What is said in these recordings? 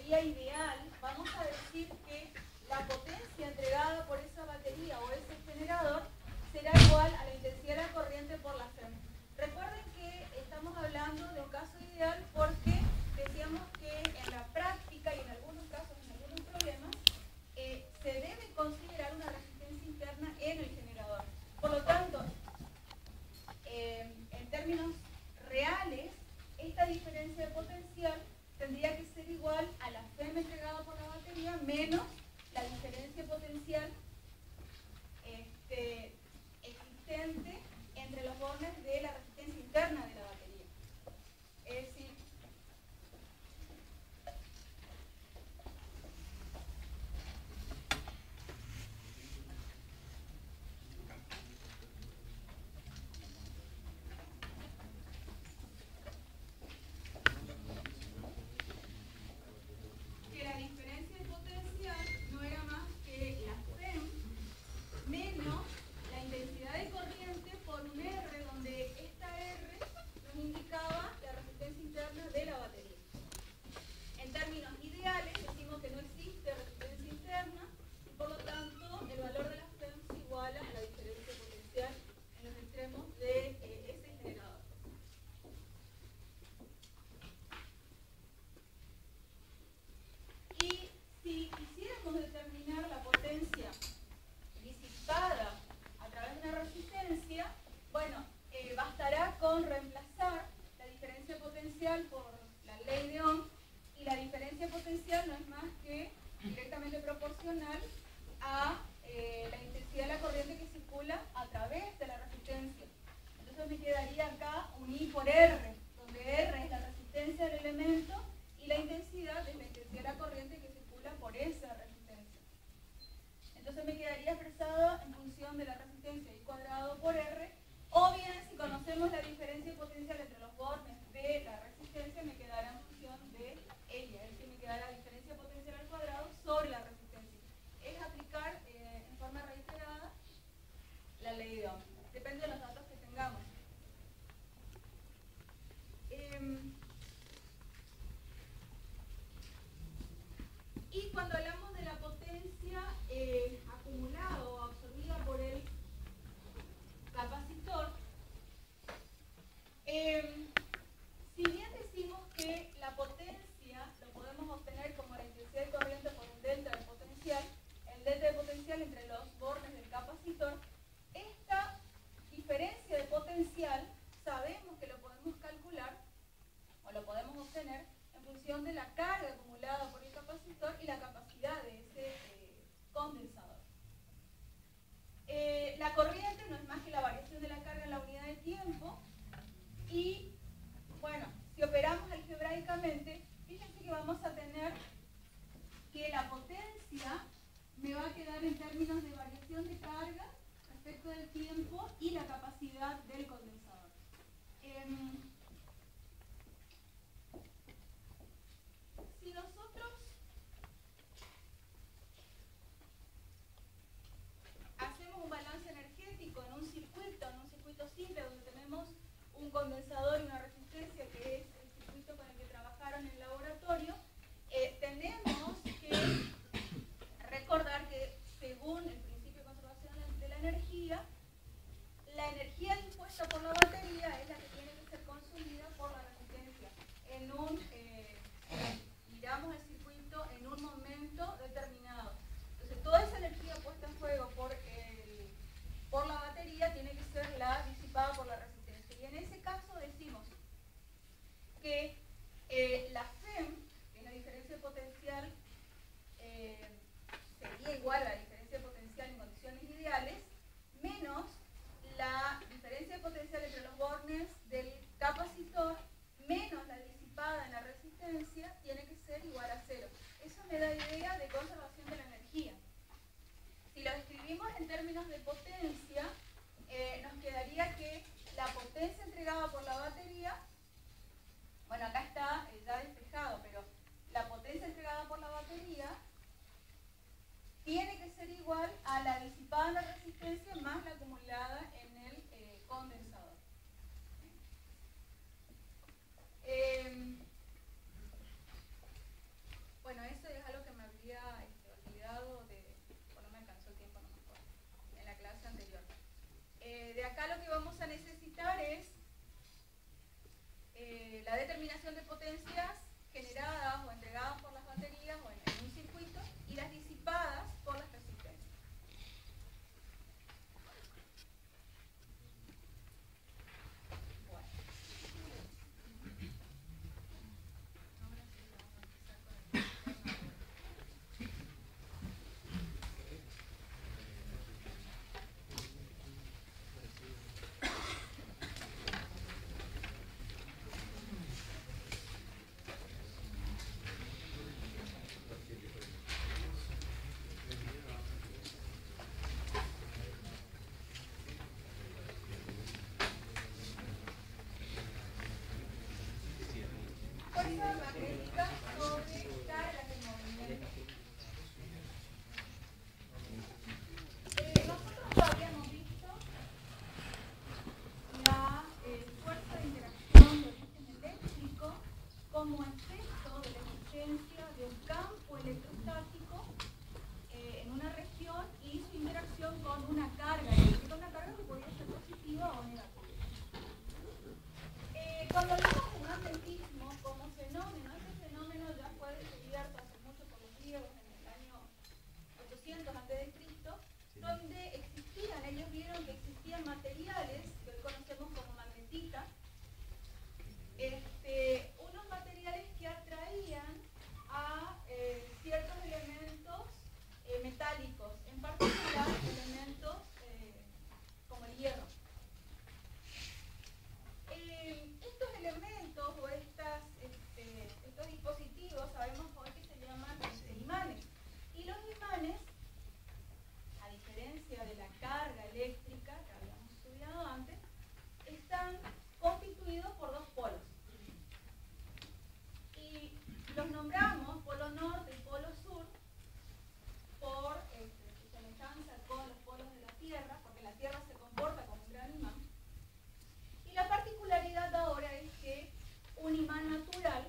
batería ideal, vamos a decir que la potencia entregada por esa batería o ese generador será igual a la intensidad de la corriente por la FEM. Recuerden que estamos hablando de un caso ideal porque decíamos que en la práctica y en algunos casos, en algunos problemas, se debe considerar una resistencia interna en el generador. Por lo tanto, en términos reales, esta diferencia de potencial tendría que ser igual a la FEM entregada por la batería menos la diferencia potencial existente entre los bornes de la resistencia interna de la batería. Es decir, que la diferencia de potencial no era más que la FEM menos la intensidad de corriente por un R, donde esta R nos indicaba la resistencia interna de la batería. En términos ideales, decimos que no existe resistencia interna y por lo tanto el valor de la FEM se iguala a la diferencia potencial en los extremos de ese generador. Y si quisiéramos determinar la potencia disipada a través de una resistencia, bueno, bastará con reemplazar la diferencia potencial por la ley de Ohm, y la diferencia potencial no es más que directamente proporcional a la intensidad de la corriente que circula a través de la resistencia. Entonces me quedaría acá un I por R, donde R es la resistencia del elemento y la intensidad es la intensidad de la corriente que circula por esa resistencia. Entonces me quedaría expresado en función de la resistencia I cuadrado por R, o bien si conocemos la diferencia potencial entre los bornes de la resistencia, me quedará en función de ella, es decir, me quedará la diferencia potencial al cuadrado sobre la resistencia. Es aplicar en forma reiterada la ley de Ohm. Depende de los datos que tengamos. Y cuando hablamos de la potencia acumulada o absorbida por el capacitor, si bien decimos que la potencia lo podemos obtener como la intensidad de corriente por un delta de potencial, el delta de potencial entre los bornes del capacitor, esta diferencia de potencial sabemos que lo podemos calcular o lo podemos obtener en función de la carga acumulada por el capacitor y la capacidad de ese condensador. La corriente no es más que la variación de la carga en la unidad de tiempo y, bueno, si operamos algebraicamente, fíjense que vamos a tener que la potencia me va a quedar en términos de variación de carga respecto del tiempo y la capacidad del condensador. Si nosotros hacemos un balance energético en un circuito simple donde tenemos un condensador y una resistencia, que es el circuito con el que trabajaron en el laboratorio, tenemos que recordar que según el principio de conservación de la energía dispuesta por la batería es la que tiene que ser consumida por la resistencia en un miramos el circuito en un momento determinado. Entonces toda esa energía puesta en juego por la batería tiene que ser la disipada por la resistencia. Y en ese caso decimos que la FEM, que es la diferencia potencial, sería igual a la diferencia potencial en condiciones ideales, menos la diferencia potencial entre los bornes del capacitor, menos la disipada en la resistencia, tiene que ser igual a 0. Eso me da idea de conservación de la energía. Si lo escribimos en términos de potencia, nos quedaría que la potencia entregada por la batería, bueno, acá está ya despejado, pero la potencia entregada por la batería tiene que ser igual a la disipada en la resistencia más la acumulada en el condensador. Bueno, acá lo que vamos a necesitar es la determinación de potencias generadas o entregadas por las baterías o en un circuito y las disipadas por las resistencias. Bueno. Ahora sí vamos a empezar con el tema. Fuerza magnética sobre cargas en movimiento. Nosotros ya habíamos visto la fuerza de interacción de origen eléctrico como efecto de la existencia de un campo electrostático en una región y su interacción con una carga eléctrica, una carga que podía ser positiva o negativa. Cuando hablamos de magnetismo como fenómeno, este fenómeno ya fue descubierto hace mucho por los griegos en el año 800 a.C., donde ellos vieron que existían materiales que hoy conocemos como magnetita, unos materiales que atraían a ciertos elementos metálicos, en particular elementos como el hierro. Estos elementos o estos dispositivos sabemos hoy que se llaman imanes. Y los imanes, a diferencia de la carga eléctrica que habíamos estudiado antes, están constituidos por dos polos. Y los nombramos polo norte y polo sur por su semejanza con los polos de la Tierra, porque la Tierra se comporta como un gran imán. Y la particularidad ahora es que un imán natural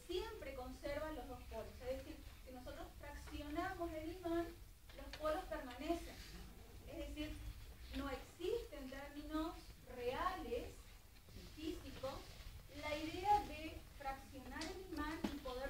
siempre conserva los dos polos. Es decir, si nosotros fraccionamos el imán, los polos permanecen. Es decir, no existe en términos reales y físicos la idea de fraccionar el imán y poder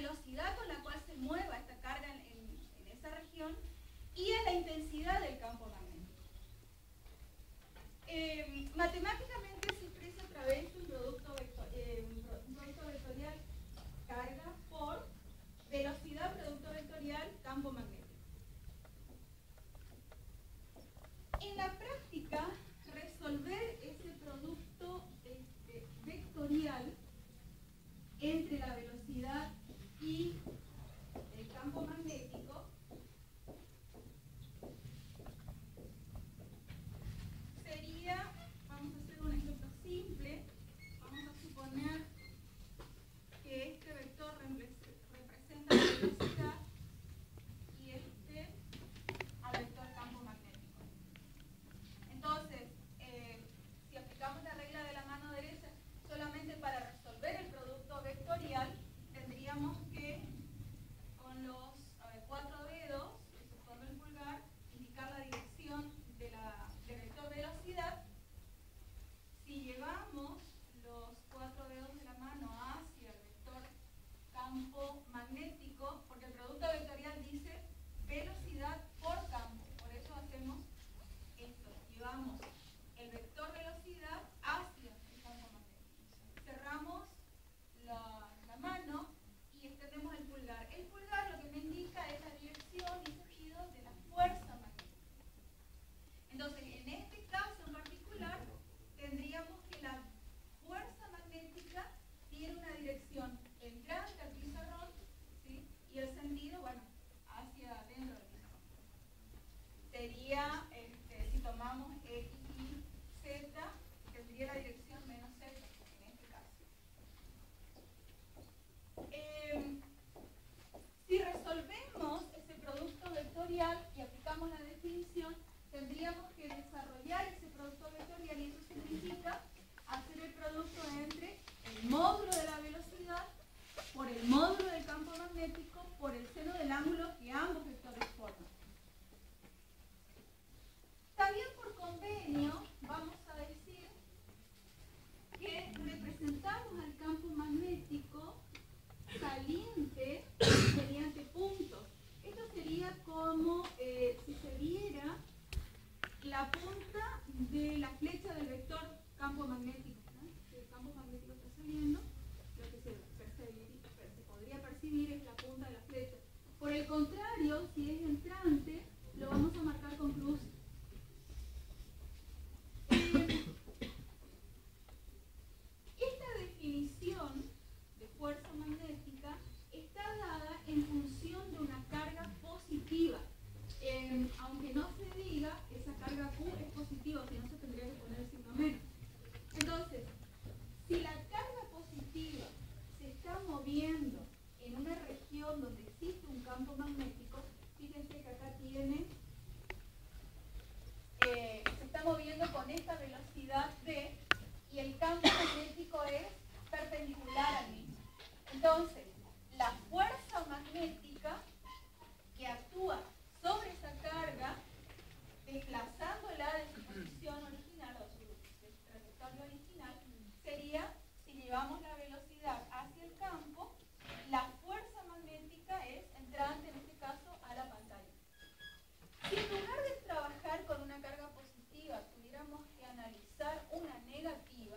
velocidad con la cual se mueva esta carga en esa región y a la intensidad del campo magnético. Matemáticamente se expresa a través de un producto vectorial carga por velocidad producto vectorial campo magnético. En la práctica, resolver ese producto vectorial entre la velocidad y el campo magnético sería, vamos a hacer un ejemplo simple, vamos a suponer que este vector representa la velocidad y este al vector campo magnético. Entonces, si aplicamos la regla de la mano derecha solamente para resolver el producto vectorial, tendríamos que con los 4 dedos, usando el pulgar, indicar la dirección del vector velocidad. Si llevamos los 4 dedos de la mano hacia el vector campo magnético, porque el producto vectorial dice velocidad por campo, por eso hacemos esto, llevamos el vector velocidad hacia el campo magnético. Cerramos la mano y extendemos el pulgar. El pulgar lo que me indica es la dirección y sentido de la fuerza magnética. Entonces, en este caso en particular, tendríamos que la fuerza magnética tiene una dirección entrante al pizarrón, ¿sí? Y el sentido, bueno, hacia adentro del pizarrón. Sería, si tomamos X y Z, tendría la dirección menos Z en este caso. Si resolvemos ese producto vectorial y aplicamos la definición, tendríamos que desarrollar ese producto vectorial y eso significa hacer el producto entre el módulo de la velocidad por el módulo del campo magnético por el seno del ángulo que ambos vectores forman. También por convenio vamos a decir que representamos al campo magnético saliente mediante puntos. Esto sería como si se viera la punta de la flecha del vector campo magnético, ¿no? Si el campo magnético está saliendo, lo que se podría percibir es la punta de la flecha. Por el contrario, si es entrante, lo vamos a marcar con cruz. Esta definición de fuerza magnética está dada en función de una carga positiva. Aunque no se diga, esa carga Q es positiva, si no se tendría que poner el signo menos. Entonces, si la carga positiva se está moviendo en una región donde existe un campo magnético, fíjense que acá tiene, se está moviendo con esta velocidad V y el campo magnético es perpendicular al mismo. Entonces, la fuerza magnética que actúa sobre esa carga, desplazándola de su posición original o su trayectoria original, sería, si llevamos la velocidad hacia el campo, la fuerza magnética es entrante, en este caso, a la pantalla. Si en lugar de trabajar con una carga positiva tuviéramos que analizar una negativa,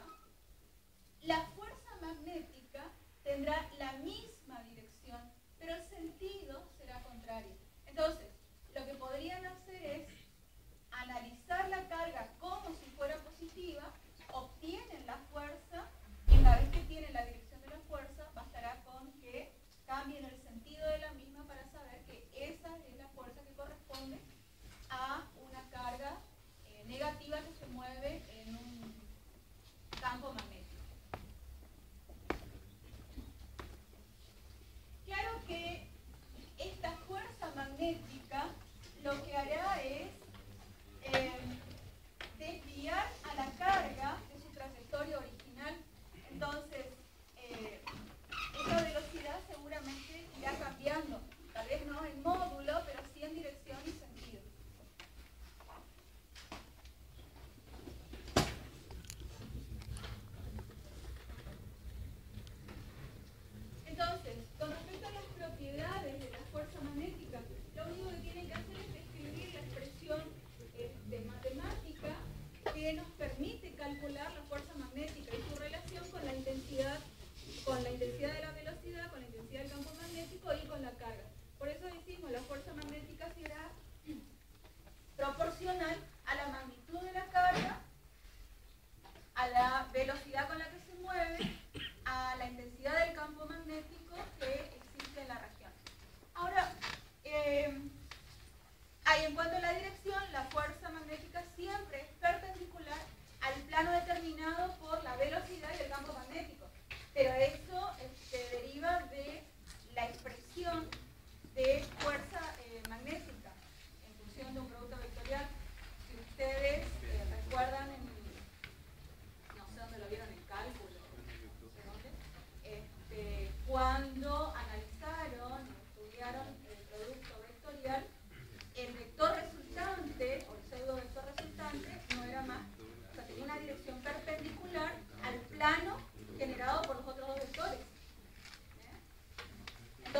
la fuerza magnética tendrá la misma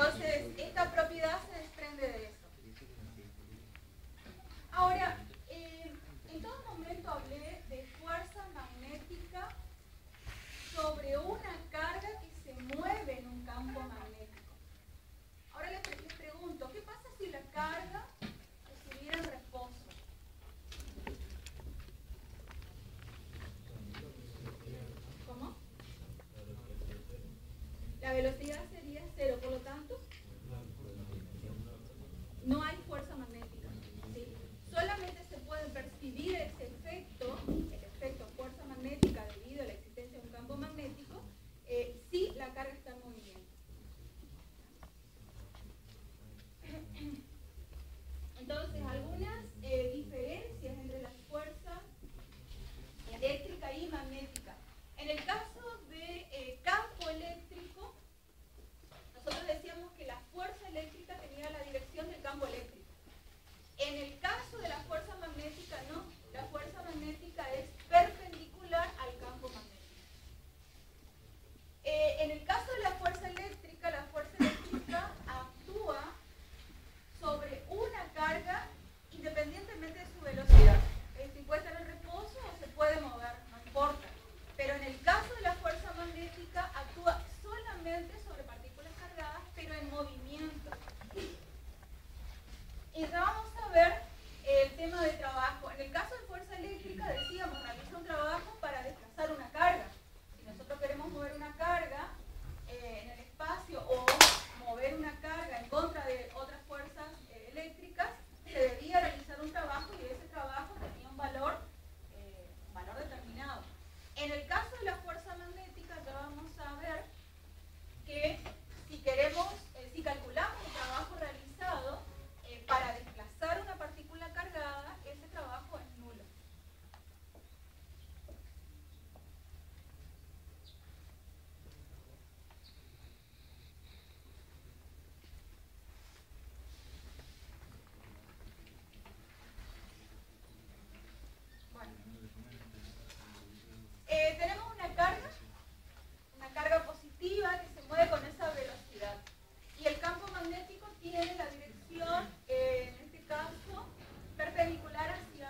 Entonces, esta propiedad se desprende de eso. Ahora, en todo momento hablé de fuerza magnética sobre una carga que se mueve en un campo magnético. Ahora les pregunto, ¿qué pasa si la carga estuviera en reposo? ¿Cómo? La velocidad sería cero, por lo tanto, no hay fuerza magnética, ¿sí? Solamente se puede percibir ese efecto, el efecto fuerza magnética debido a la existencia de un campo magnético, si la carga está en movimiento. Entonces, algunas diferencias entre las fuerzas eléctrica y magnética. En el caso de campo eléctrico, nosotros decíamos que la fuerza eléctrica tenía la dirección del campo eléctrico. En el caso de la fuerza magnética, no. La fuerza magnética es perpendicular al campo magnético. En el caso de la fuerza eléctrica actúa sobre una carga independientemente de su velocidad. Si puede estar en reposo o se puede mover, no importa. Pero en el caso de la fuerza magnética actúa solamente sobre partículas cargadas, pero en movimiento. Y ya vamos a ver el tema de trabajo. En el caso de fuerza eléctrica decíamos, realiza un trabajo para desplazar una carga. Si nosotros queremos mover una carga en el espacio o mover una carga en contra de otras fuerzas eléctricas, se debía realizar un trabajo y ese trabajo tenía un valor determinado. En el caso de la fuerza magnética ya vamos a ver que si calculamos el trabajo realizado para desplazar una partícula cargada, ese trabajo es nulo. Bueno, tenemos una carga positiva que se mueve con esa velocidad. Y el campo magnético tiene la dirección, en este caso, perpendicular hacia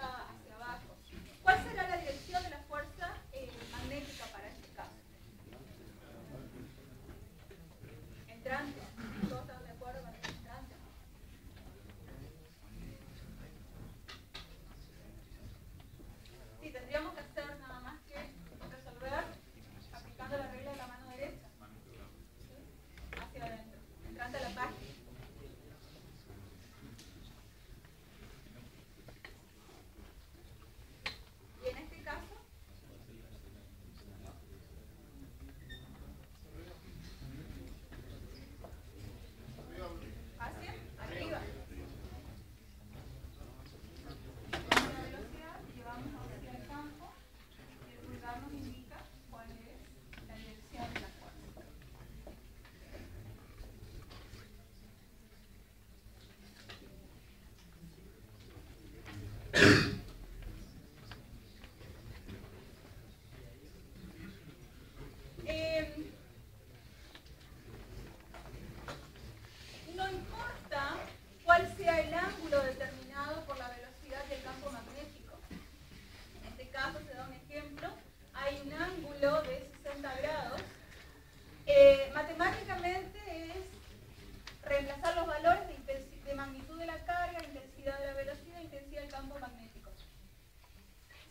abajo. ¿Cuál será la dirección de la fuerza magnética para este caso? Entrante. ¿Todos están de acuerdo con el entrante? Sí, tendríamos que hacer nada más que resolver aplicando la regla de la mano derecha. ¿Sí? Hacia adentro. Entrante a la página. Y en este caso, hacia arriba. Con la velocidad llevamos hacia el campo y el pulgar nos indica cuál es la dirección de la fuerza. No importa cuál sea el ángulo determinado por la velocidad del campo magnético. En este caso se da un ejemplo. Hay un ángulo de 60 grados. Matemáticamente es reemplazar los valores de magnitud de la carga, intensidad de la velocidad e intensidad del campo magnético.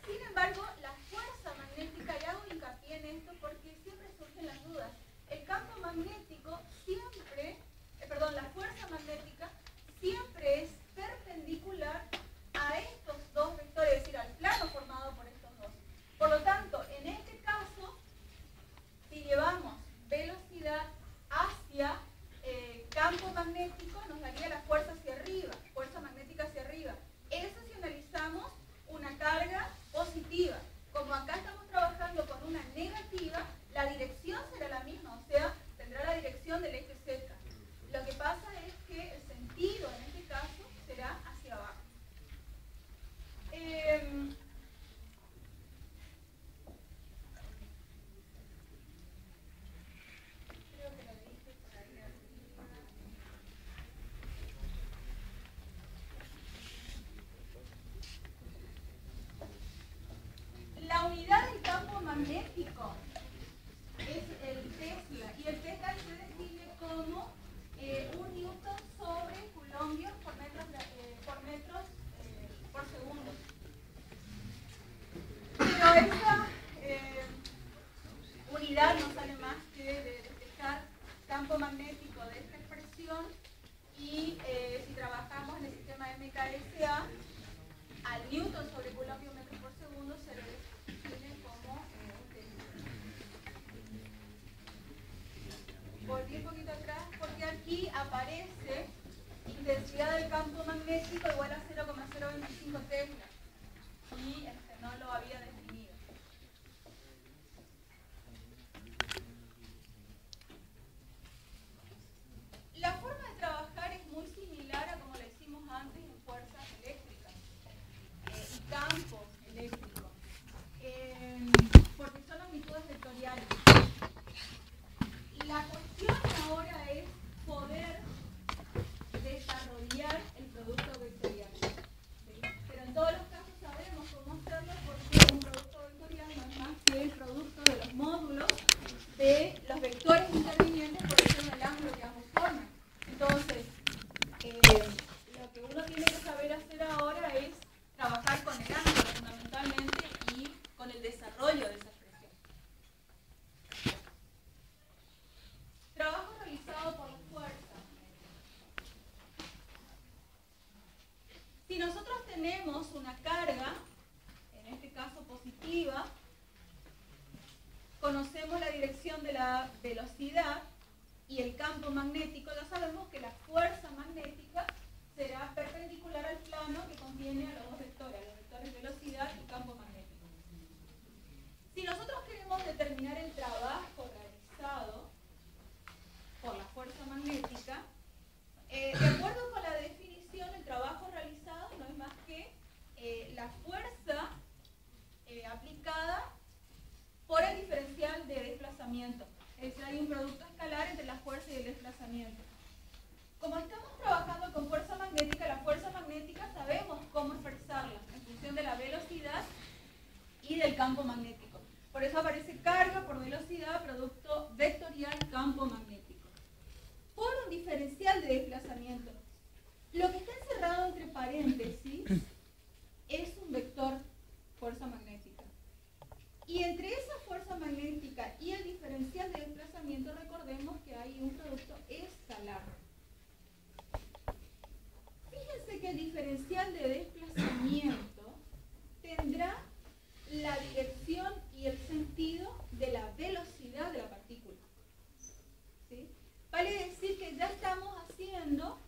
Sin embargo, la fuerza magnética, y hago hincapié en esto porque siempre surgen las dudas, el campo magnético siempre, la fuerza magnética siempre es perpendicular a estos dos vectores, es decir, al plano formado por estos dos. Por lo tanto, en este caso, si llevamos velocidad hacia campo magnético, nos daría la fuerza hacia arriba, fuerza magnética hacia arriba. Eso si analizamos una carga positiva. Como acá estamos trabajando con una negativa, la dirección será la misma, o sea, tendrá la dirección del eje Z. Lo que pasa es que el sentido en este caso será hacia abajo. Creo que lo dije por ahí arriba. y aparece intensidad del campo magnético igual a 0,025 tesla. Y no lo había definido. La forma de trabajar es muy similar a como lo hicimos antes en fuerzas eléctricas y campos eléctricos, porque son magnitudes vectoriales. La cuestión ahora es poder desarrollar el producto vectorial. ¿Sí? Pero en todos los casos sabemos cómo hacerlo, porque un producto vectorial no es más que el producto de los módulos de los vectores intervinientes por eso en el ángulo que ambos forman. Entonces, lo que uno tiene que saber hacer ahora es trabajar con el ángulo fundamentalmente y con el desarrollo de esa expresión. Trabajo realizado por la fuerza. Si nosotros tenemos una carga, en este caso positiva, conocemos la dirección de la velocidad y el campo magnético, ya sabemos que la fuerza magnética será perpendicular al plano que contiene a los dos vectores, los vectores velocidad y campo magnético. Si nosotros queremos determinar el trabajo realizado por la fuerza magnética, de acuerdo con la definición, el trabajo realizado no es más que la fuerza aplicada por el diferencial de desplazamiento. Es decir, hay un producto escalar entre la fuerza y el desplazamiento. Como estamos trabajando con fuerza magnética, la fuerza magnética sabemos cómo expresarla en función de la velocidad y del campo magnético. Por eso aparece carga por velocidad, producto vectorial, campo magnético. Por un diferencial de desplazamiento. Lo que está encerrado entre paréntesis es un vector fuerza magnética. Y entre esa fuerza magnética y el diferencial de desplazamiento, recordemos que hay un producto escalar. Fíjense que el diferencial de desplazamiento tendrá la dirección y el sentido de la velocidad de la partícula. ¿Sí? Vale decir que ya estamos haciendo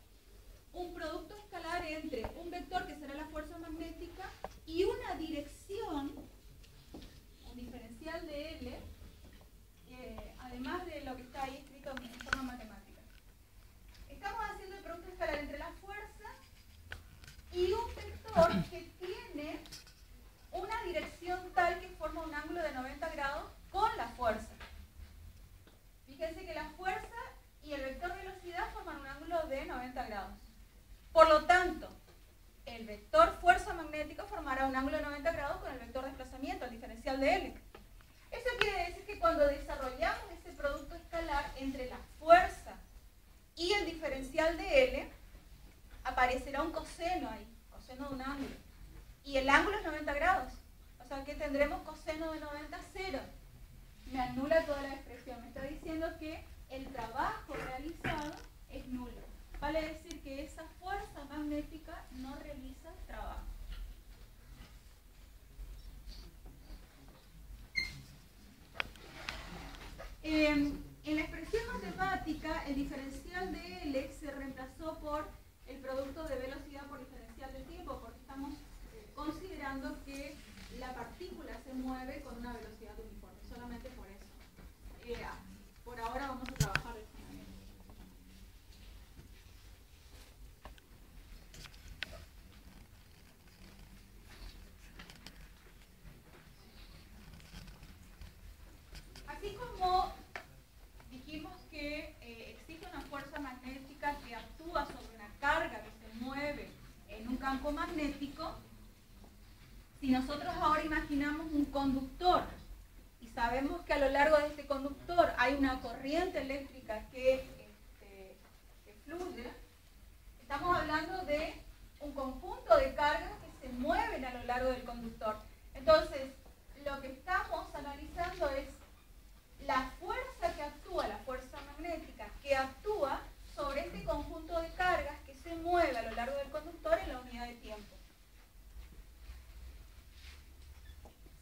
un producto escalar entre un vector que será la fuerza magnética y una dirección, un diferencial de L, además de lo que está ahí escrito en forma matemática. Estamos haciendo el producto escalar entre la fuerza y un vector que tiene una dirección tal que forma un ángulo de 90 grados con la fuerza. Fíjense que la fuerza y el vector velocidad forman un ángulo de 90 grados. Por lo tanto, el vector fuerza magnética formará un ángulo de 90 grados con el vector desplazamiento, el diferencial de L. Eso quiere decir que cuando desarrollamos ese producto escalar entre la fuerza y el diferencial de L, aparecerá un coseno ahí, coseno de un ángulo. Y el ángulo es 90 grados. O sea que tendremos coseno de 90, 0. Me anula toda la expresión. Me está diciendo que el trabajo realizado es nulo. Vale decir que esa fuerza magnética no realiza trabajo. En la expresión matemática, el diferencial de L se reemplazó por el producto de velocidad por diferencial de tiempo, porque estamos considerando que la partícula se mueve con una velocidad uniforme, solamente por eso. Por ahora vamos a trabajar de esta manera. Así como dijimos que existe una fuerza magnética que actúa sobre una carga que se mueve en un campo magnético, si nosotros ahora imaginamos un conductor y sabemos que a lo largo de este conductor hay una corriente eléctrica que fluye, estamos hablando de un conjunto de cargas que se mueven a lo largo del conductor. Entonces, lo que estamos analizando es la fuerza que actúa, la fuerza magnética, que actúa sobre este conjunto de cargas que se mueve a lo largo del conductor en la unidad de tiempo.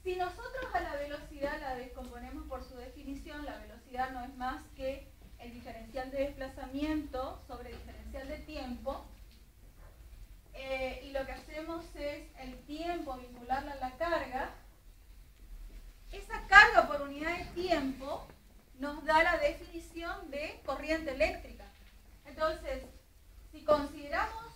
Si nosotros a la velocidad la descomponemos por su definición, la velocidad no es más que el diferencial vincularla a la carga, esa carga por unidad de tiempo nos da la definición de corriente eléctrica. Entonces, si consideramos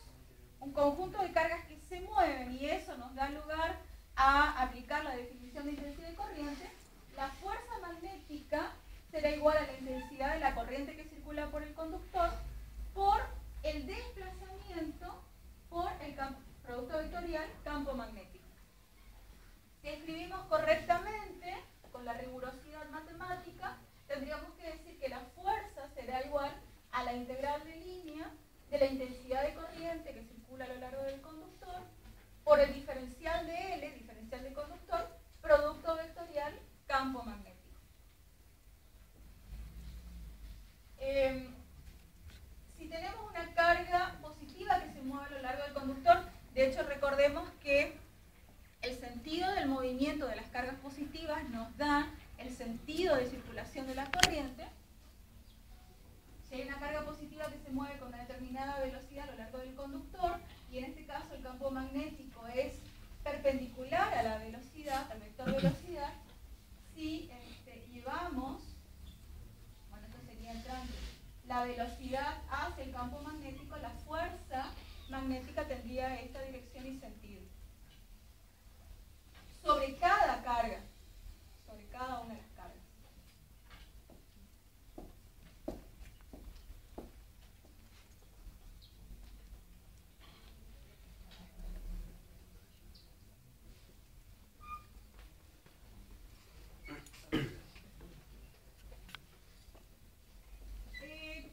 un conjunto de cargas que se mueven y eso nos da lugar a aplicar la definición de intensidad de corriente, la fuerza magnética será igual a la intensidad de la corriente que circula por el conductor por el desplazamiento por el producto vectorial campo magnético. Si escribimos correctamente, con la rigurosidad matemática, tendríamos que decir que la fuerza será igual a la integral de línea de la intensidad de corriente que circula a lo largo del conductor por el diferencial de L, diferencial de conductor, producto vectorial campo magnético. Si tenemos una carga positiva que se mueve a lo largo del conductor, de hecho recordemos que el sentido del movimiento de las cargas positivas nos da el sentido de circulación de la corriente. Si hay una carga positiva que se mueve con una determinada velocidad a lo largo del conductor, y en este caso el campo magnético es perpendicular a la velocidad, al vector velocidad, si llevamos, bueno, esto sería el tránsito, la velocidad hacia el campo magnético, la fuerza magnética tendría esta dirección y sentido. Sobre cada carga, sobre cada una de las cargas.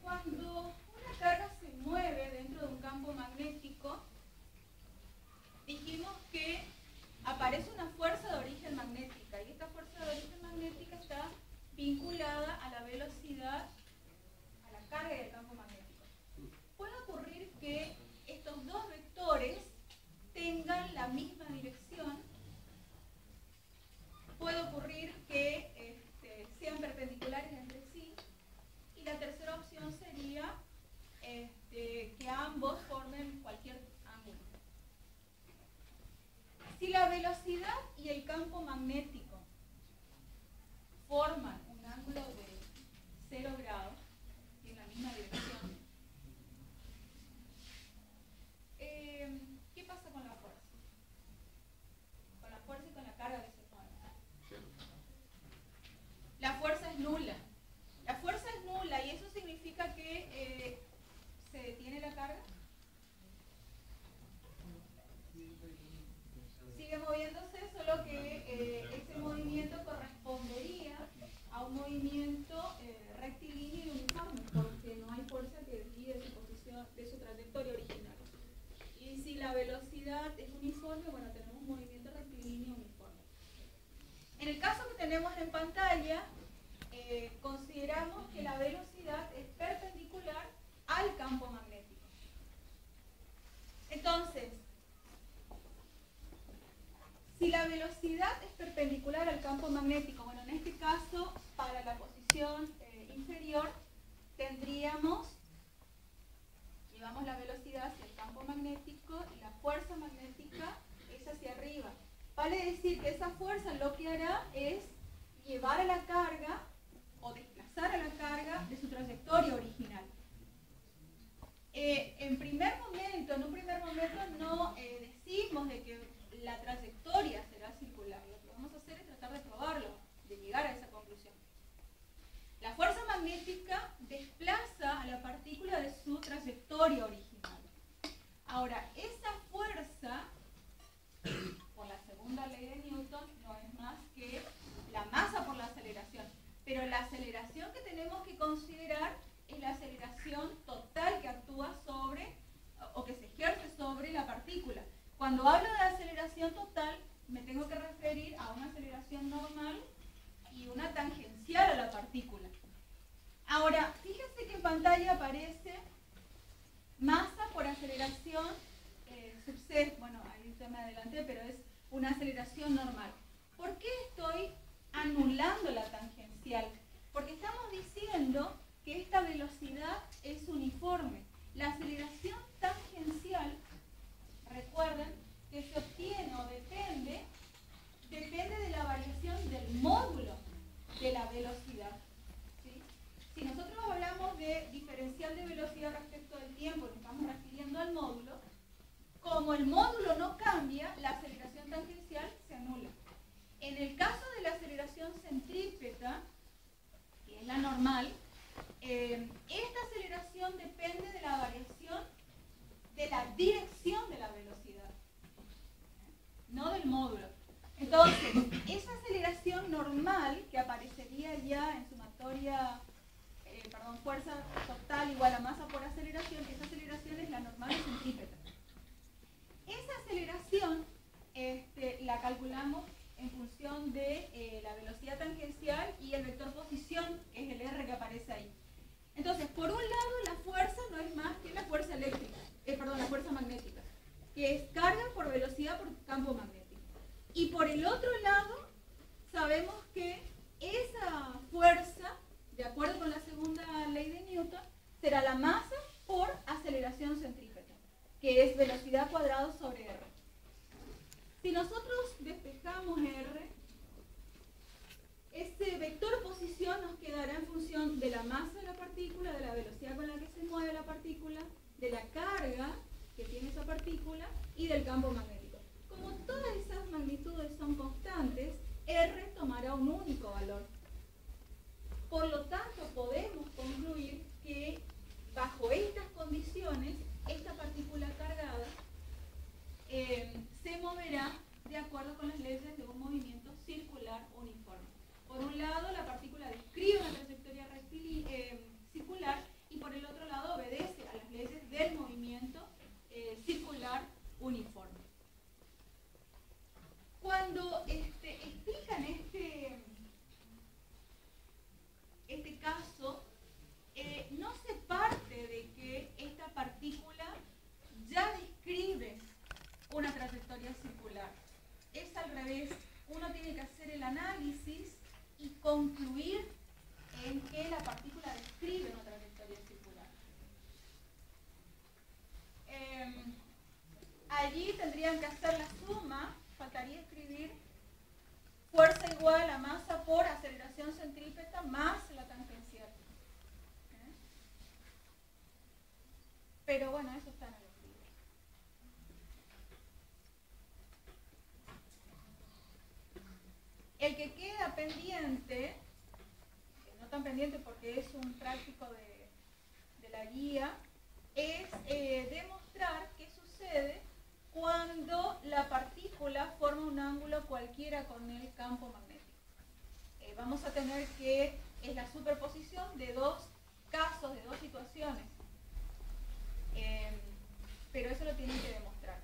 Cuando una carga se mueve dentro de un campo magnético, dijimos que aparece una fuerza de origen magnética y esta fuerza de origen magnética está vinculada a la velocidad, a la carga del campo magnético. Puede ocurrir que estos dos vectores tengan la misma dirección, puede ocurrir que sean perpendiculares entre sí, y la tercera opción sería que ambos formen cualquier ángulo. Si la velocidad y el campo magnético forman un ángulo de 0 grados y en la misma dirección, ¿qué pasa con la fuerza? Con la fuerza y con la carga que se mueve. La fuerza es nula. La fuerza es nula y eso significa que se detiene la carga. Sigue moviéndose, solo que ese movimiento correspondería a un movimiento rectilíneo y uniforme, porque no hay fuerza que desvíe de su posición, de su trayectoria original. Y si la velocidad es uniforme, bueno, tenemos un movimiento rectilíneo uniforme. En el caso que tenemos en pantalla, consideramos que la velocidad es perpendicular al campo magnético. Entonces, si la velocidad es perpendicular al campo magnético, bueno, en este caso, para la posición inferior, llevamos la velocidad hacia el campo magnético y la fuerza magnética es hacia arriba. Vale decir que esa fuerza lo que hará es llevar a la carga o desplazar a la carga de su trayectoria original. En un primer momento no decimos de que la trayectoria será circular. Lo que vamos a hacer es tratar de probarlo, de llegar a esa conclusión. La fuerza magnética desplaza a la partícula de su trayectoria original. Ahora, esa fuerza, por la segunda ley de Newton, no es más que la masa por la aceleración. Pero la aceleración que tenemos que considerar es la aceleración total que actúa sobre, o que se ejerce sobre la partícula. Cuando hablo de aceleración total, me tengo que referir a una aceleración normal y una tangencial a la partícula. Ahora, fíjense que en pantalla aparece masa por aceleración sub c. Bueno, ahí ya me adelanté, pero es una aceleración normal. ¿Por qué estoy anulando la tangencial? Porque estamos diciendo que esta velocidad es uniforme. La aceleración tangencial, recuerden, que se obtiene o depende velocidad respecto del tiempo, nos estamos refiriendo al módulo, como el módulo no cambia, la aceleración tangencial se anula. En el caso de la aceleración centrípeta, que es la normal, esta aceleración depende de la variación de la dirección de la velocidad, no del módulo. Entonces, esa aceleración normal que aparecería ya en sumatoria, fuerza total igual a masa por aceleración, esa aceleración es la normal centrípeta. Esa aceleración la calculamos en función de la velocidad tangencial y el vector posición, que es el R que aparece ahí. Entonces, por un lado, la fuerza no es más que la fuerza eléctrica, la fuerza magnética, que es carga por velocidad por campo magnético. Y por el otro lado, sabemos que esa fuerza, de acuerdo con la segunda ley de Newton, será la masa por aceleración centrípeta, que es velocidad cuadrada sobre R. Si nosotros despejamos R, este vector posición nos quedará en función de la masa de la partícula, de la velocidad con la que se mueve la partícula, de la carga que tiene esa partícula y del campo magnético. Como todas esas magnitudes son constantes, R tomará un único valor. Por lo tanto, podemos concluir que bajo estas condiciones, esta partícula cargada se moverá de acuerdo con las leyes de un movimiento circular uniforme. Por un lado, la partícula describe una trayectoria circular y por el otro lado obedece a las leyes del movimiento circular uniforme. Cuando explican este caso, no se parte de que esta partícula ya describe una trayectoria circular. Es al revés. Uno tiene que hacer el análisis y concluir en que la partícula describe una trayectoria circular. Allí tendrían que hacer la suma, faltaría escribir fuerza igual a masa por aceleración centrípeta más la tangencial. Pero bueno, eso está en el libro. El que queda pendiente, no tan pendiente porque es un práctico de la guía, es demostrar qué sucede cuando la partícula forma un ángulo cualquiera con el campo magnético. Vamos a tener que es la superposición de dos casos, de dos situaciones. Pero eso lo tienen que demostrar.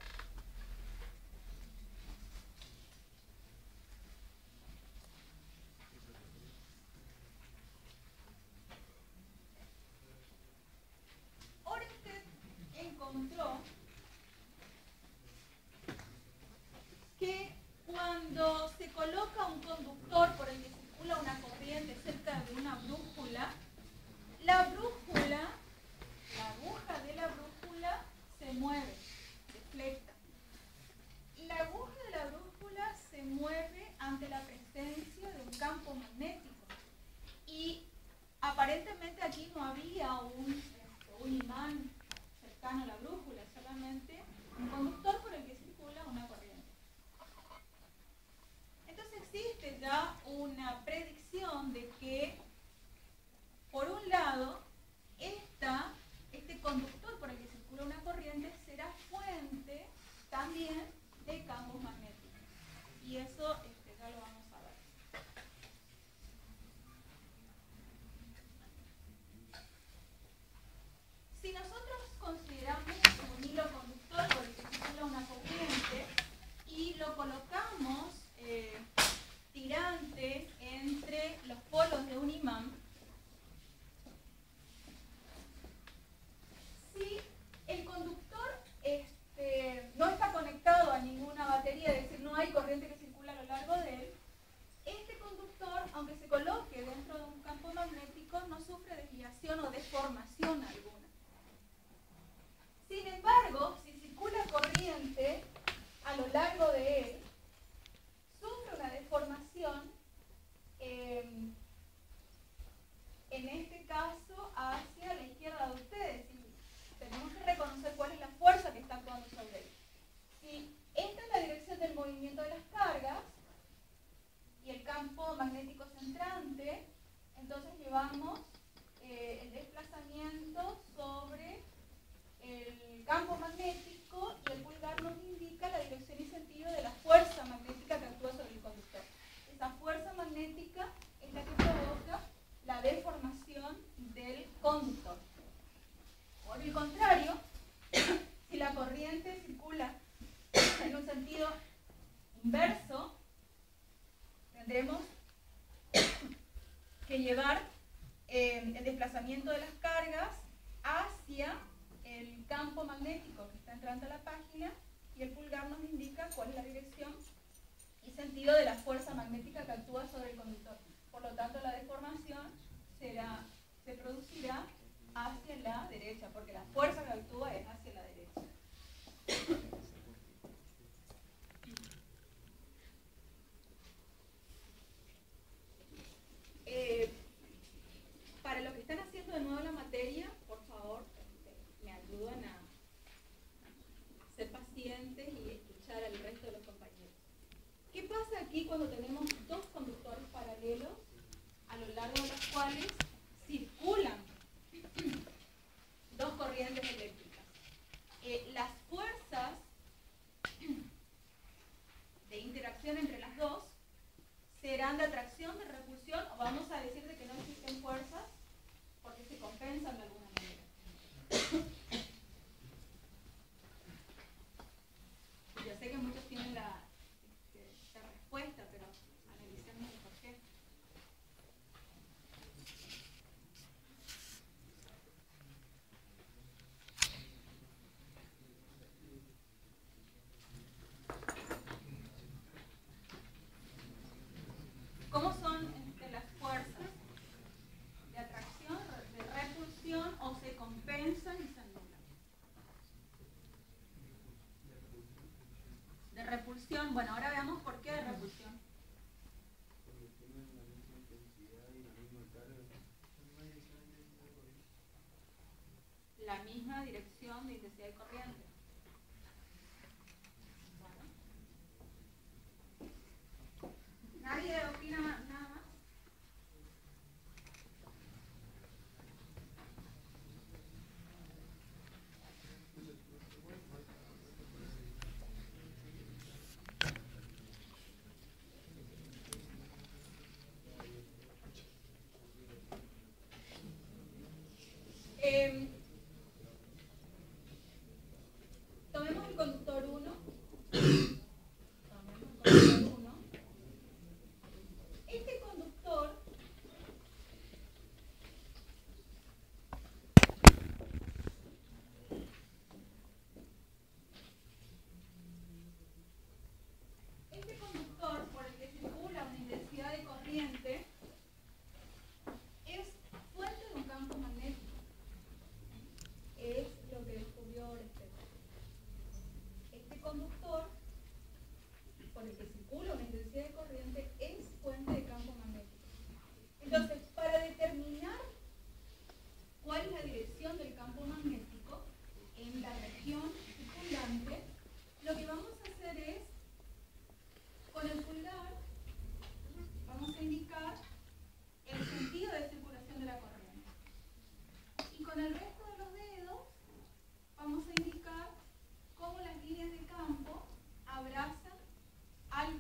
un sentido inverso, tendremos que llevar el desplazamiento de las cargas hacia el campo magnético que está entrando a la página, y el pulgar nos indica cuál es la dirección y sentido de la fuerza magnética que actúa sobre el conductor. Por lo tanto, la deformación se producirá hacia la derecha, porque la fuerza que actúa es hacia la derecha. Para los que están haciendo de nuevo la materia, por favor, me ayudan a ser pacientes y escuchar al resto de los compañeros. ¿Qué pasa aquí cuando tenemos dos conductores paralelos a lo largo de los cuales circulan dos corrientes eléctricas? Las fuerzas de interacción entre las dos serán de atracción, de repulsión, o vamos a decir de que no existen fuerzas porque se compensan de alguna manera. Yo sé que muchos tienen la respuesta, pero analicemos el por qué. ¿Cómo son las fuerzas de atracción, de repulsión, o se compensan y se anulan? De repulsión, bueno, ahora veamos por qué de repulsión. Porque tienen la misma intensidad y la misma carga. La misma dirección de intensidad y corriente. ¿Nadie opina nada más? Tomemos el conductor 1. Este conductor por el que circula una intensidad de corriente es fuente de un campo magnético. Es lo que descubrió Oersted. Este conductor por el que circula una intensidad de corriente es fuente de campo magnético. Entonces, para determinar cuál es la dirección del campo magnético en la región circundante, lo que vamos a hacer es, con el pulgar, vamos a indicar el sentido de circulación de la corriente. Y con el resto de los dedos, vamos a indicar cómo las líneas de campo abrazan al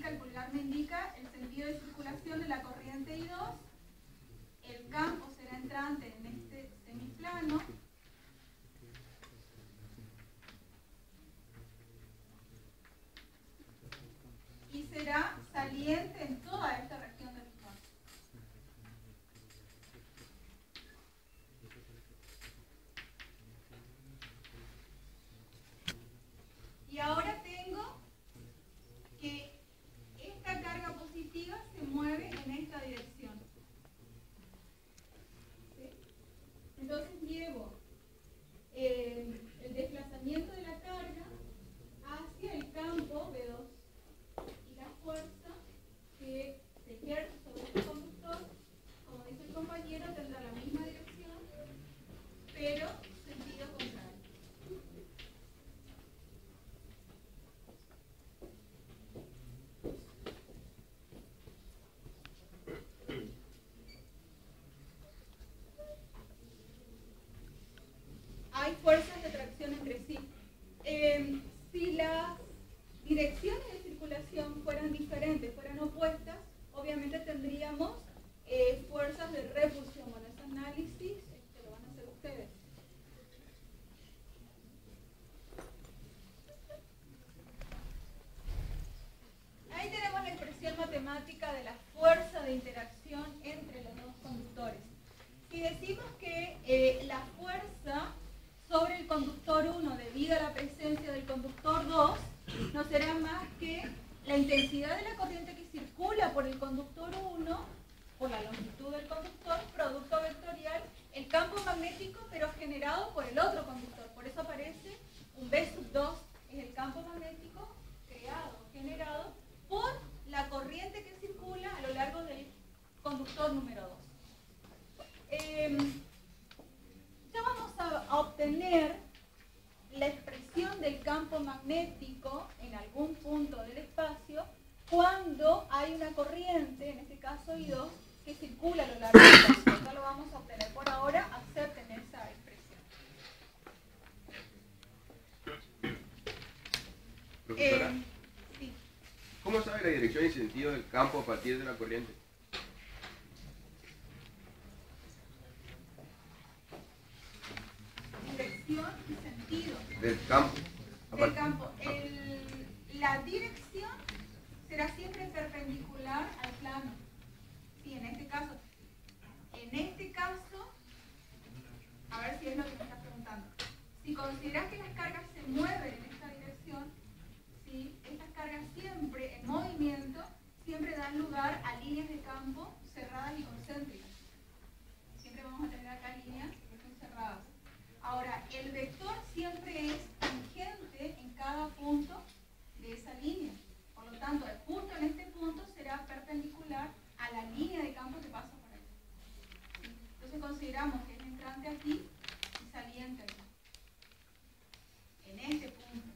indica, el pulgar me indica el sentido de circulación de la corriente I2. El campo será entrante en este semiplano. Y será saliente en toda esta región del campo. Y ahora tengo que esta carga positiva se mueve en esta dirección. ¿Sí? Entonces llevo el desplazamiento de la carga hacia el campo B2 y la fuerza que se ejerce sobre este conductor, como dice el compañero, tendrá la misma dirección, pero sentido contrario. Hay fuerzas de tracción entre sí. Si las direcciones de circulación fueran diferentes, fueran opuestas, obviamente tendríamos fuerzas de repulsión. Bueno, ese análisis lo van a hacer ustedes. Ahí tenemos la expresión matemática de la fuerza de interacción entre los dos conductores. Si decimos que la fuerza sobre el conductor 1 debido a la presencia del conductor 2 no será más que la intensidad de la corriente que circula por el conductor 1, por la longitud del conductor, producto vectorial, el campo magnético, pero generado por el otro conductor. Por eso aparece un B2, es el campo magnético creado, generado por la corriente que circula a lo largo del conductor número 2. Ya vamos a obtener la expresión del campo magnético en algún punto del espacio cuando hay una corriente, en este caso I2, que circula a lo largo del espacio. Ya lo vamos a obtener. Por ahora, acepten esa expresión. Profesora, Sí. ¿cómo sabe la dirección y sentido del campo a partir de la corriente? Dirección y sentido. Del campo. Del campo. La dirección será siempre perpendicular al plano. Sí, en este caso. A ver si es lo que me estás preguntando. Si consideras que las cargas se mueven en esta dirección, ¿sí? Estas cargas siempre, en movimiento, siempre dan lugar a líneas de campo cerradas y concéntricas. Siempre vamos a tener acá líneas que son cerradas. Ahora, el vector siempre es tangente en cada punto de esa línea. Por lo tanto, el punto en este punto será perpendicular a la línea de campo que pasa por ahí. Entonces consideramos que es entrante aquí y saliente aquí. En este punto.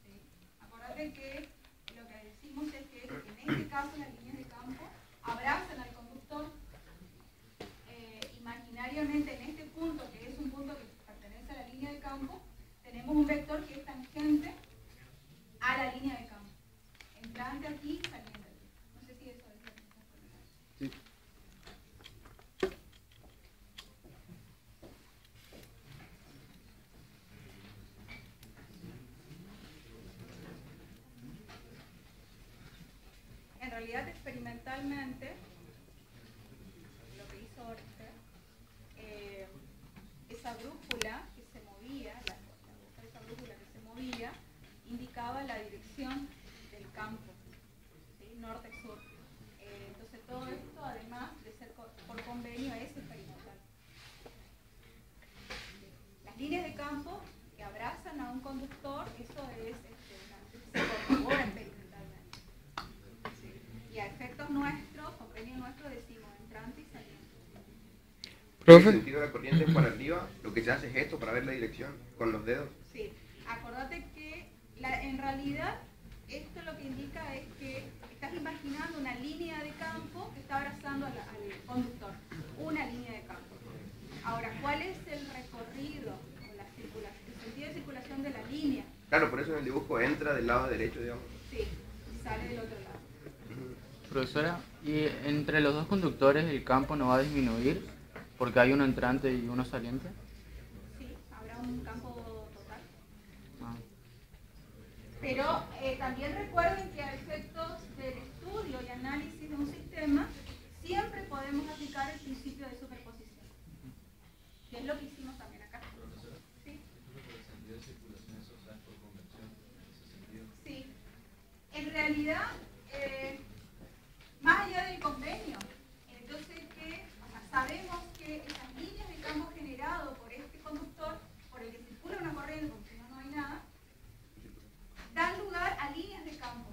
¿Sí? Acuérdate que lo que decimos es que en este caso las líneas de campo abrazan al conductor. Imaginariamente en este punto, que es un punto que pertenece a la línea de campo, tenemos un vector que es tangente a la línea de campo. Entrante aquí, saliente aquí. No sé si eso es lo que estás preguntando. Sí. En realidad, experimentalmente, lo que hizo Orester, esa brújula que se movía, esa brújula que se movía, indicaba la dirección del campo, ¿sí? Norte-sur. Entonces todo esto, además de ser por convenio, es experimental. Las líneas de campo que abrazan a un conductor, eso es, se corrobora experimentalmente. ¿Sí? Y a efectos nuestros, convenio nuestro, decimos entrante y saliente. El sentido de la corriente es para arriba, lo que se hace es esto para ver la dirección con los dedos. Sí, acordate que en realidad esto lo que indica es que estás imaginando una línea de campo que está abrazando al conductor, una línea de campo. Ahora, ¿cuál es el recorrido o el sentido de circulación de la línea? Claro, por eso en el dibujo entra del lado derecho, digamos. Sí, sale del otro lado. Profesora, ¿y entre los dos conductores el campo no va a disminuir porque hay uno entrante y uno saliente? Sí, habrá un campo total. Ah. Pero también recuerden que a efectos del estudio y análisis de un sistema, siempre podemos aplicar el principio de superposición, que es lo que hicimos también acá. ¿Sí? Sí. En realidad, más allá del convenio, entonces sabemos que esas líneas de campo generado por este conductor, por el que circula una corriente, porque si no, no hay nada, dan lugar a líneas de campo.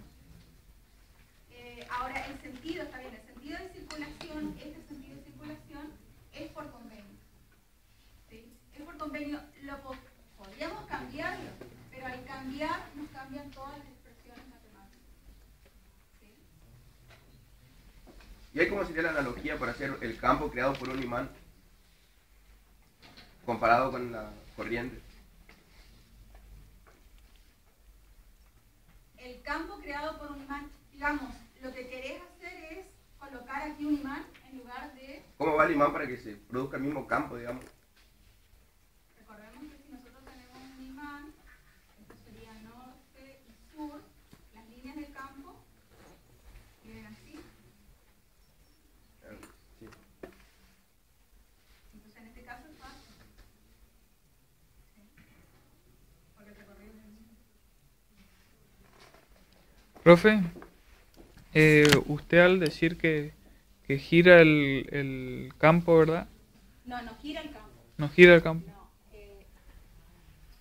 Ahora, el sentido, está bien, el sentido de circulación, este sentido de circulación es por convenio. ¿Sí? Es por convenio, podríamos cambiarlo, pero al cambiar nos cambian todas las expresiones matemáticas. ¿Sí? ¿Y ahí cómo sería la analogía para hacer el campo creado por un imán comparado con la corriente? El campo creado por un imán, digamos, lo que querés hacer es colocar aquí un imán en lugar de... ¿Cómo va el imán para que se produzca el mismo campo, digamos? Recordemos que si nosotros tenemos un imán, esto sería norte y sur, las líneas del campo vienen así. Sí. Entonces en este caso es fácil. ¿Sí? Porque el recorrido es el mismo. Profe, usted al decir que gira el campo, ¿verdad? No, no gira el campo. No gira el campo. No,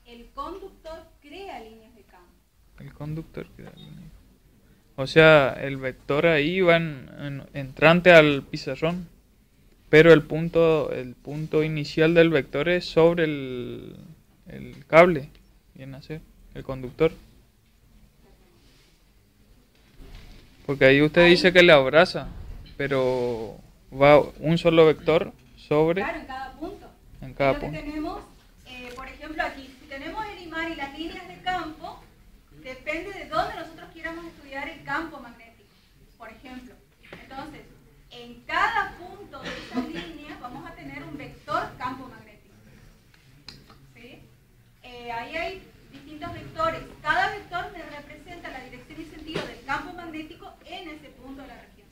el conductor crea líneas de campo. El conductor crea líneas. O sea, el vector ahí va entrante al pizarrón, pero el punto inicial del vector es sobre el cable, viene a ser el conductor. Porque ahí usted dice que le abraza, pero va un solo vector sobre... Claro, en cada punto. En cada Lo que punto. tenemos, por ejemplo, aquí, si tenemos el imán y las líneas de campo, depende de dónde nosotros quieramos estudiar el campo magnético, por ejemplo. Entonces, en cada punto de esas líneas vamos a tener un vector campo magnético. ¿Sí? Ahí hay distintos vectores. Cada vector me representa la dirección y sentido del campo magnético en ese punto de la región.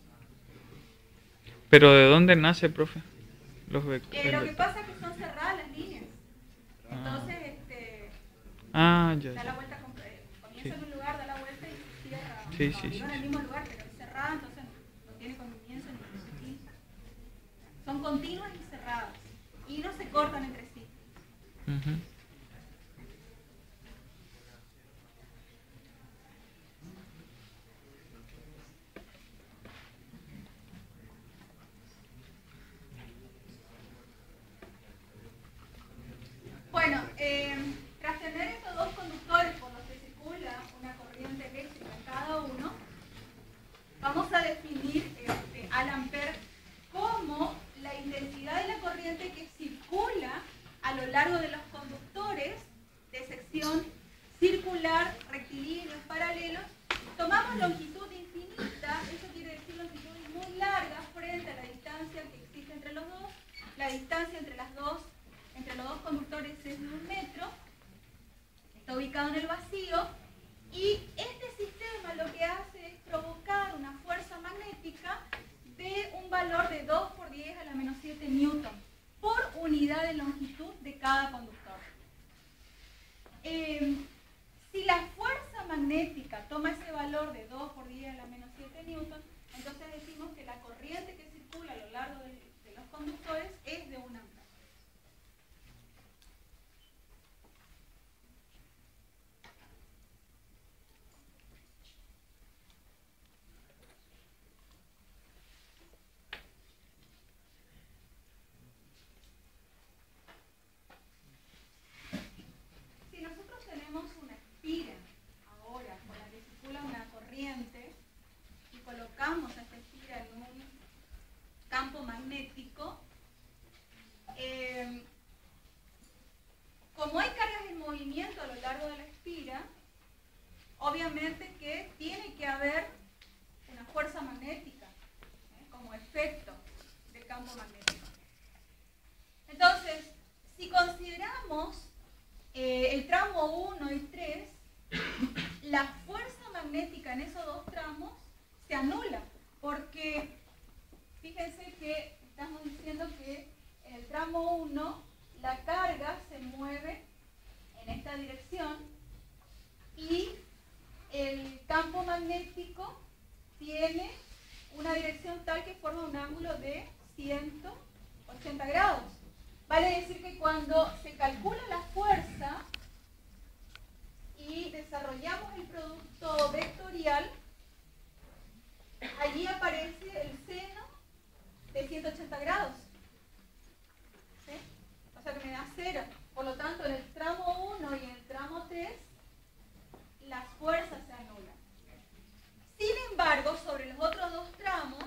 ¿Pero de dónde nace, profe? Los Lo que pasa es que son cerradas las líneas. Entonces, ya. da la vuelta, comienza en un lugar, da la vuelta y cierra. Sí. No en el mismo lugar, pero es cerrada, entonces no tiene comienzo ni fin. Son continuas y cerradas. Y no se cortan entre sí. Ujú. Bueno, tras tener estos dos conductores por los que circula una corriente eléctrica en cada uno, vamos a definir al amper como la intensidad de la corriente que circula a lo largo de los conductores de sección circular, rectilíneos, paralelos. Tomamos longitud infinita, eso quiere decir longitudes muy largas frente a la distancia que existe entre los dos. La distancia entre los dos conductores es de 1 metro, está ubicado en el vacío, y este sistema lo que hace es provocar una fuerza magnética de un valor de 2 por 10 a la menos 7 newton por unidad de longitud de cada conductor. Si la fuerza magnética toma ese valor de 2 por 10 a la menos 7 newton, entonces decimos que la corriente que circula a lo largo de los conductores es de 1 ampere. Si nosotros tenemos una espira ahora por la que circula una corriente y colocamos esta espira en un campo magnético, como hay cargas en movimiento a lo largo de la espira, obviamente que tiene que haber fuerza magnética, como efecto del campo magnético. Entonces, si consideramos el tramo 1 y 3, la fuerza magnética en esos dos tramos se anula, porque fíjense que estamos diciendo que en el tramo 1 la carga se mueve en esta dirección y el campo magnético tiene una dirección tal que forma un ángulo de 180 grados. Vale decir que cuando se calcula la fuerza y desarrollamos el producto vectorial, allí aparece el seno de 180 grados. ¿Sí? O sea que me da 0. Por lo tanto, en el tramo 1 y en el tramo 3, las fuerzas se anulan. Sin embargo, sobre los otros dos tramos,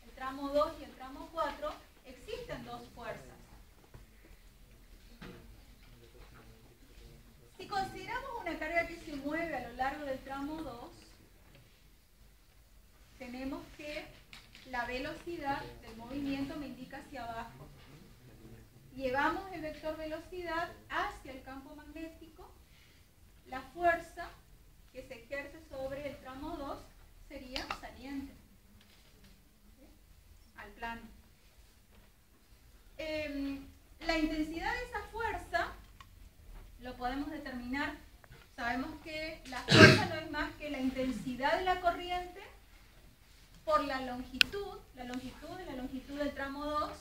el tramo 2 y el tramo 4, existen dos fuerzas. Si consideramos una carga que se mueve a lo largo del tramo 2, tenemos que la velocidad del movimiento me indica hacia abajo. Llevamos el vector velocidad hacia el campo magnético. La fuerza que se ejerce sobre el tramo 2 sería saliente, ¿sí? Al plano. La intensidad de esa fuerza lo podemos determinar. Sabemos que la fuerza no es más que la intensidad de la corriente por la longitud del tramo 2,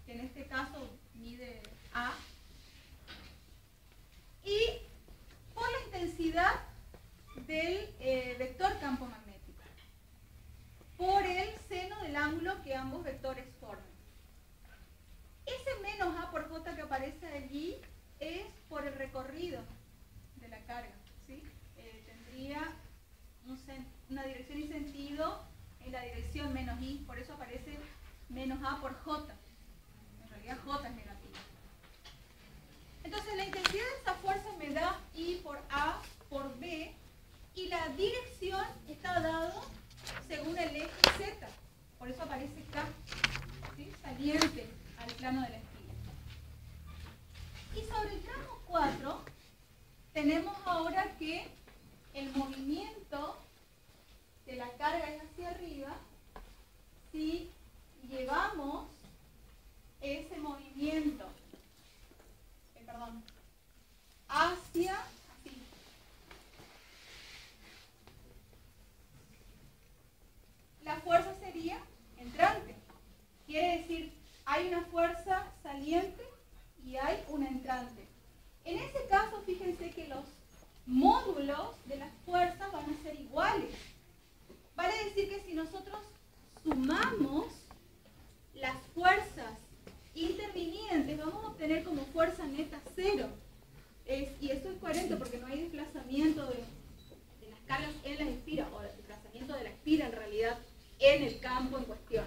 que en este caso mide A, y por la intensidad del vector campo magnético, por el seno del ángulo que ambos vectores forman. Ese menos A por J que aparece allí es por el recorrido de la carga, ¿sí? Tendría una dirección y sentido en la dirección menos I, por eso aparece menos A por J. En realidad J es negativa. Entonces la intensidad de esa fuerza me da I por A por B, y la dirección está dado según el eje Z, por eso aparece K, ¿sí? Saliente al plano de la espira. Y sobre el tramo 4 tenemos ahora que el movimiento de la carga es hacia arriba. Si llevamos ese movimiento hacia así, la fuerza sería entrante. Quiere decir, hay una fuerza saliente y hay una entrante. En ese caso, fíjense que los módulos de las fuerzas van a ser iguales. Vale decir que si nosotros sumamos las fuerzas intervinientes, vamos a obtener como fuerza neta 0. Y eso es coherente porque no hay desplazamiento de las cargas en la espira, o desplazamiento de la espira en realidad en el campo en cuestión.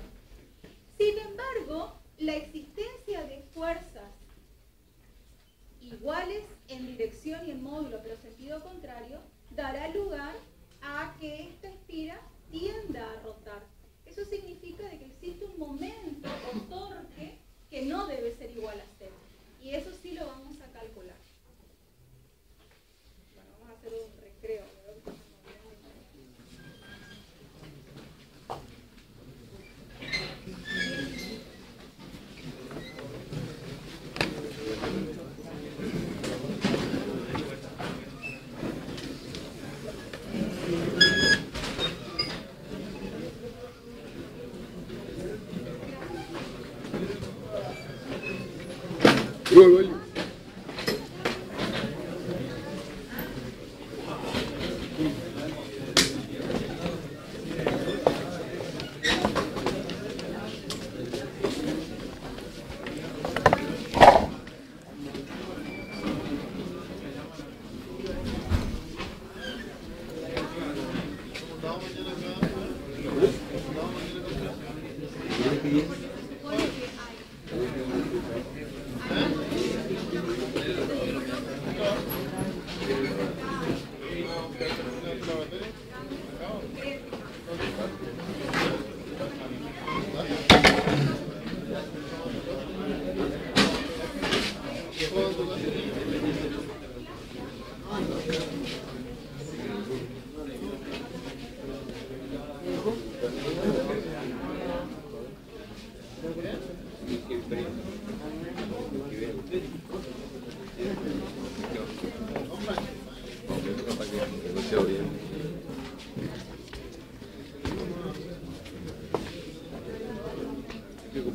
Sin embargo, la existencia de fuerzas iguales en dirección y en módulo, pero sentido contrario, dará lugar a que esta espira tienda a rotar. Eso significa de que existe un momento o torque que no debe ser igual a 0. Y eso sí lo vamos a calcular. Bueno, vamos a hacer un recreo.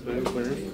contrario para eso.